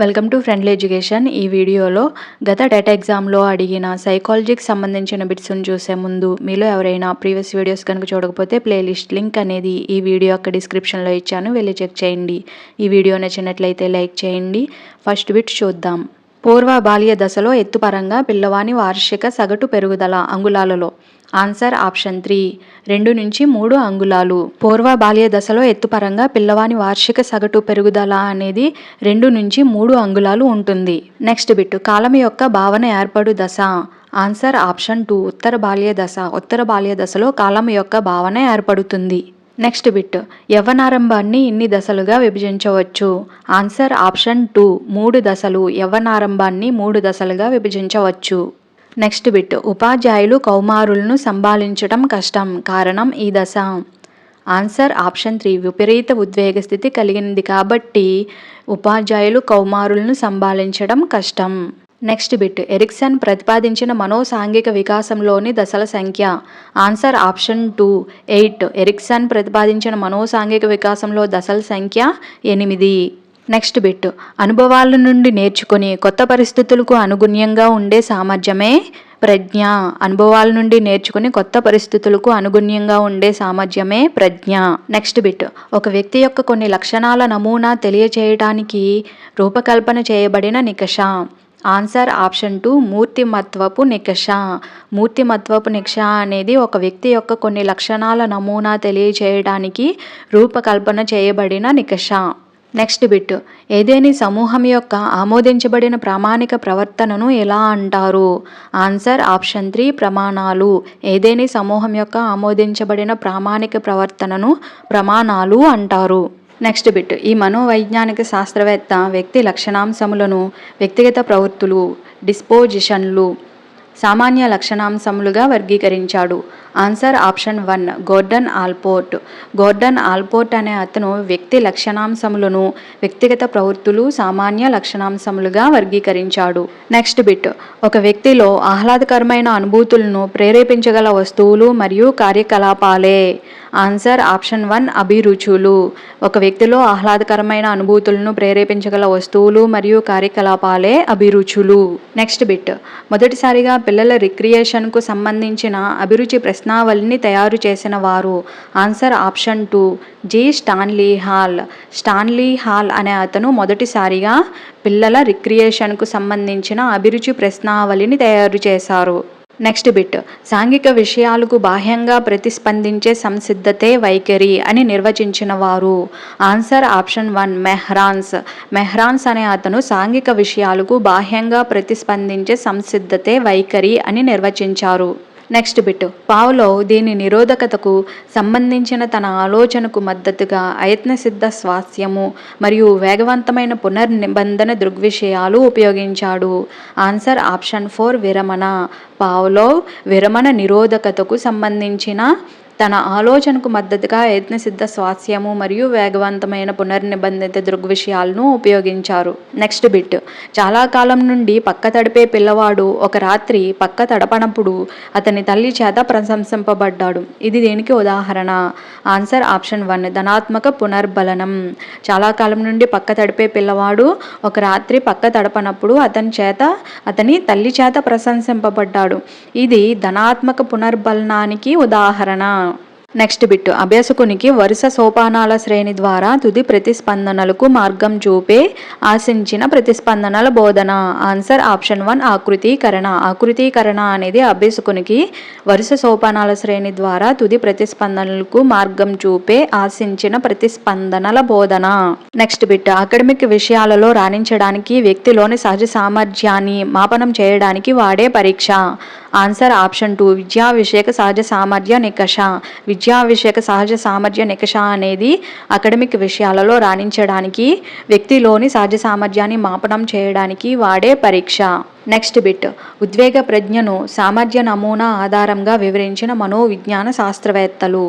Welcome to friendly education. ఈ వీడియోలో గత టెట్ ఎగ్జామ్లో అడిగిన సైకాలజీకి సంబంధించిన బిట్స్ని చూసే ముందు మీలో ఎవరైనా ప్రీవియస్ వీడియోస్ కనుక చూడకపోతే ప్లేలిస్ట్ లింక్ అనేది ఈ వీడియో యొక్క డిస్క్రిప్షన్లో ఇచ్చాను, వెళ్ళి చెక్ చేయండి. ఈ వీడియో నచ్చినట్లయితే లైక్ చేయండి. ఫస్ట్ బిట్ చూద్దాం. పూర్వ బాల్య దశలో ఎత్తుపరంగా పిల్లవాని వార్షిక సగటు పెరుగుదల అంగుళాలలో. ఆన్సర్ ఆప్షన్ 3, 2 నుంచి 3 అంగుళాలు. పూర్వ బాల్య దశలో ఎత్తుపరంగా పిల్లవాని వార్షిక సగటు పెరుగుదల అనేది 2 నుంచి 3 అంగుళాలు ఉంటుంది. నెక్స్ట్ బిట్, కాలం యొక్క భావన ఏర్పడు దశ. ఆన్సర్ ఆప్షన్ 2, ఉత్తర బాల్య దశ. ఉత్తర బాల్య దశలో కాలం యొక్క భావన ఏర్పడుతుంది. నెక్స్ట్ బిట్, యవ్వనారంభాన్ని ఇన్ని దశలుగా విభజించవచ్చు. ఆన్సర్ ఆప్షన్ 2, 3 దశలు. యవ్వనారంభాన్ని 3 దశలుగా విభజించవచ్చు. నెక్స్ట్ బిట్, ఉపాధ్యాయులు కౌమారులను సంభాళించటం కష్టం, కారణం ఈ దశ. ఆన్సర్ ఆప్షన్ 3, విపరీత ఉద్వేగ స్థితి కలిగినది కాబట్టి ఉపాధ్యాయులు కౌమారులను సంభాళించడం కష్టం. నెక్స్ట్ బిట్, ఎరిక్సన్ ప్రతిపాదించిన మనోసాంఘిక వికాసంలోని దశల సంఖ్య. Answer option 2, 8. ఎరిక్సన్ ప్రతిపాదించిన మనోసాంఘిక వికాసంలో దశల సంఖ్య 8. నెక్స్ట్ బిట్, అనుభవాల నుండి నేర్చుకుని కొత్త పరిస్థితులకు అనుగుణ్యంగా ఉండే సామర్థ్యమే ప్రజ్ఞ. అనుభవాల నుండి నేర్చుకుని కొత్త పరిస్థితులకు అనుగుణ్యంగా ఉండే సామర్థ్యమే ప్రజ్ఞ. నెక్స్ట్ బిట్, ఒక వ్యక్తి యొక్క కొన్ని లక్షణాల నమూనా తెలియచేయడానికి రూపకల్పన చేయబడిన నికష. Answer option 2, మూర్తిమత్వపు నికష. మూర్తిమత్వపు నికష అనేది ఒక వ్యక్తి యొక్క కొన్ని లక్షణాల నమూనా తెలియచేయడానికి రూపకల్పన చేయబడిన నికష. నెక్స్ట్ బిట్, ఏదేని సమూహం యొక్క ఆమోదించబడిన ప్రామాణిక ప్రవర్తనను ఎలా అంటారు? ఆన్సర్ ఆప్షన్ 3, ప్రమాణాలు. ఏదేని సమూహం యొక్క ఆమోదించబడిన ప్రామాణిక ప్రవర్తనను ప్రమాణాలు అంటారు. నెక్స్ట్ బిట్, ఈ మనోవైజ్ఞానిక శాస్త్రవేత్త వ్యక్తి లక్షణాంశములను వ్యక్తిగత ప్రవృత్తులు, డిస్పోజిషన్లు, సామాన్య లక్షణాంశములుగా వర్గీకరించాడు. Answer option 1, Gordon Allport. Gordon Allport అనే అతను వ్యక్తి లక్షణాంశములను వ్యక్తిగత ప్రవృత్తులు, సామాన్య లక్షణాంశములుగా వర్గీకరించాడు. నెక్స్ట్ బిట్, ఒక వ్యక్తిలో ఆహ్లాదకరమైన అనుభూతులను ప్రేరేపించగల వస్తువులు మరియు కార్యకలాపాలే. ఆన్సర్ ఆప్షన్ 1, అభిరుచులు. ఒక వ్యక్తిలో ఆహ్లాదకరమైన అనుభూతులను ప్రేరేపించగల వస్తువులు మరియు కార్యకలాపాలే అభిరుచులు. నెక్స్ట్ బిట్, మొదటిసారిగా పిల్లల రిక్రియేషన్కు సంబంధించిన అభిరుచి ప్రశ్నావళిని తయారు చేసిన వారు. Answer option 2, G. Stanley hall. Stanley hall అనే అతను మొదటిసారిగా పిల్లల రిక్రియేషన్కు సంబంధించిన అభిరుచి ప్రశ్నావళిని తయారు చేశారు. నెక్స్ట్ బిట్, సాంఘిక విషయాలకు బాహ్యంగా ప్రతిస్పందించే సంసిద్ధతే వైఖరి అని నిర్వచించిన వారు. Answer option 1, మెహ్రాన్స్. మెహ్రాన్స్ అనే అతను సాంఘిక విషయాలకు బాహ్యంగా ప్రతిస్పందించే సంసిద్ధతే వైఖరి అని నిర్వచించారు. నెక్స్ట్ బిట్, పావ్లోవ్ దీని నిరోధకతకు సంబంధించిన తన ఆలోచనకు మద్దతుగా అయత్నసిద్ధ స్వాస్థ్యము మరియు వేగవంతమైన పునర్నిబంధన దృగ్విషయాలు ఉపయోగించాడు. ఆన్సర్ ఆప్షన్ 4, విరమణ. పావ్లోవ్ విరమణ నిరోధకతకు సంబంధించిన తన ఆలోచనకు మద్దతుగా యత్నసిద్ధ స్వాస్థ్యము మరియు వేగవంతమైన పునర్నిబంధిత దృగ్విషయాలను ఉపయోగించారు. నెక్స్ట్ బిట్, చాలా కాలం నుండి పక్క తడిపే పిల్లవాడు ఒక రాత్రి పక్క తడపనప్పుడు అతని తల్లి చేత ప్రశంసింపబడ్డాడు. ఇది దేనికి ఉదాహరణ? ఆన్సర్ ఆప్షన్ 1, ధనాత్మక పునర్బలనం. చాలా కాలం నుండి పక్క తడిపే పిల్లవాడు ఒక రాత్రి పక్క తడపనప్పుడు అతని తల్లి చేత ప్రశంసింపబడ్డాడు. ఇది ధనాత్మక పునర్బలనానికి ఉదాహరణ. నెక్స్ట్ బిట్, అభ్యాసకునికి వరుస సోపానాల శ్రేణి ద్వారా తుది ప్రతిస్పందనలకు మార్గం చూపే ఆశించిన ప్రతిస్పందనల బోధన. ఆన్సర్ ఆప్షన్ 1, ఆకృతీకరణ. ఆకృతీకరణ అనేది అభ్యాసకునికి వరుస సోపానాల శ్రేణి ద్వారా తుది ప్రతిస్పందనలకు మార్గం చూపే ఆశించిన ప్రతిస్పందనల బోధన. నెక్స్ట్ బిట్, అకాడమిక్ విషయాలలో రాణించడానికి వ్యక్తిలోని సహజ సామర్థ్యాన్ని మాపనం చేయడానికి వాడే పరీక్ష. ఆన్సర్ ఆప్షన్ 2, విద్యా విషయక సహజ సామర్థ్య నికష. విద్యా విషయక సహజ సామర్థ్య నికష అనేది అకాడమిక్ విషయాలలో రాణించడానికి వ్యక్తిలోని సహజ సామర్థ్యాన్ని మాపనం చేయడానికి వాడే పరీక్ష. నెక్స్ట్ బిట్, ఉద్వేగ ప్రజ్ఞను సామర్థ్య నమూనా ఆధారంగా వివరించిన మనోవిజ్ఞాన శాస్త్రవేత్తలు.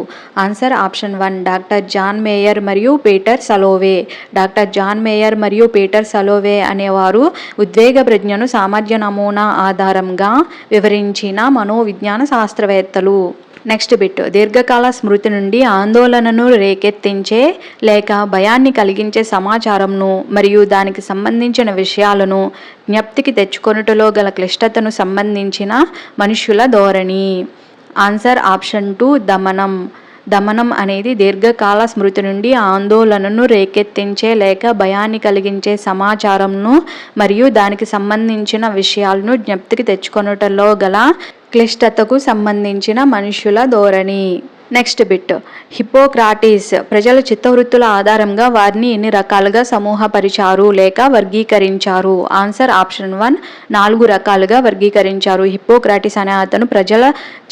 Answer option 1, doctor John Mayer మరియు Peter Salovey. Doctor John Mayer మరియు పీటర్ సలోవే అనేవారు ఉద్వేగ ప్రజ్ఞను సామర్థ్య నమూనా ఆధారంగా వివరించిన మనోవిజ్ఞాన శాస్త్రవేత్తలు. నెక్స్ట్ బిట్, దీర్ఘకాల స్మృతి నుండి ఆందోళనను రేకెత్తించే లేక భయాన్ని కలిగించే సమాచారంను మరియు దానికి సంబంధించిన విషయాలను జ్ఞప్తికి తెచ్చుకొనుటలో గల క్లిష్టతను సంబంధించిన మనుష్యుల ధోరణి. Answer option 2 దమనం. దమనం అనేది దీర్ఘకాల స్మృతి నుండి ఆందోళనను రేకెత్తించే లేక భయాన్ని కలిగించే సమాచారంను మరియు దానికి సంబంధించిన విషయాలను జ్ఞప్తికి తెచ్చుకొనుటలో గల క్లిష్టతకు సంబంధించిన మనుషుల ధోరణి. నెక్స్ట్ బిట్, హిప్పోక్రాటిస్ ప్రజల చిత్తవృత్తుల ఆధారంగా వారిని ఎన్ని రకాలుగా సమూహపరిచారు లేక వర్గీకరించారు? ఆన్సర్ ఆప్షన్ 1 4 రకాలుగా వర్గీకరించారు. హిప్పోక్రాటిస్ అనే అతను ప్రజల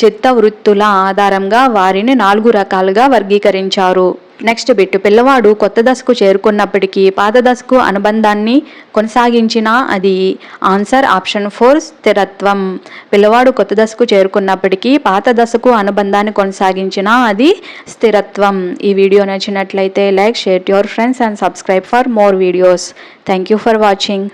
చిత్తవృత్తుల ఆధారంగా వారిని 4 రకాలుగా వర్గీకరించారు. నెక్స్ట్ బిట్, పిల్లవాడు కొత్త దశకు చేరుకున్నప్పటికీ పాత దశకు అనుబంధాన్ని కొనసాగించినా అది? ఆన్సర్ ఆప్షన్ 4 స్థిరత్వం. పిల్లవాడు కొత్త దశకు చేరుకున్నప్పటికీ పాత దశకు అనుబంధాన్ని కొనసాగించినా అది స్థిరత్వం. ఈ వీడియో నచ్చినట్లయితే like, share to your friends and subscribe for more videos. Thank you for watching.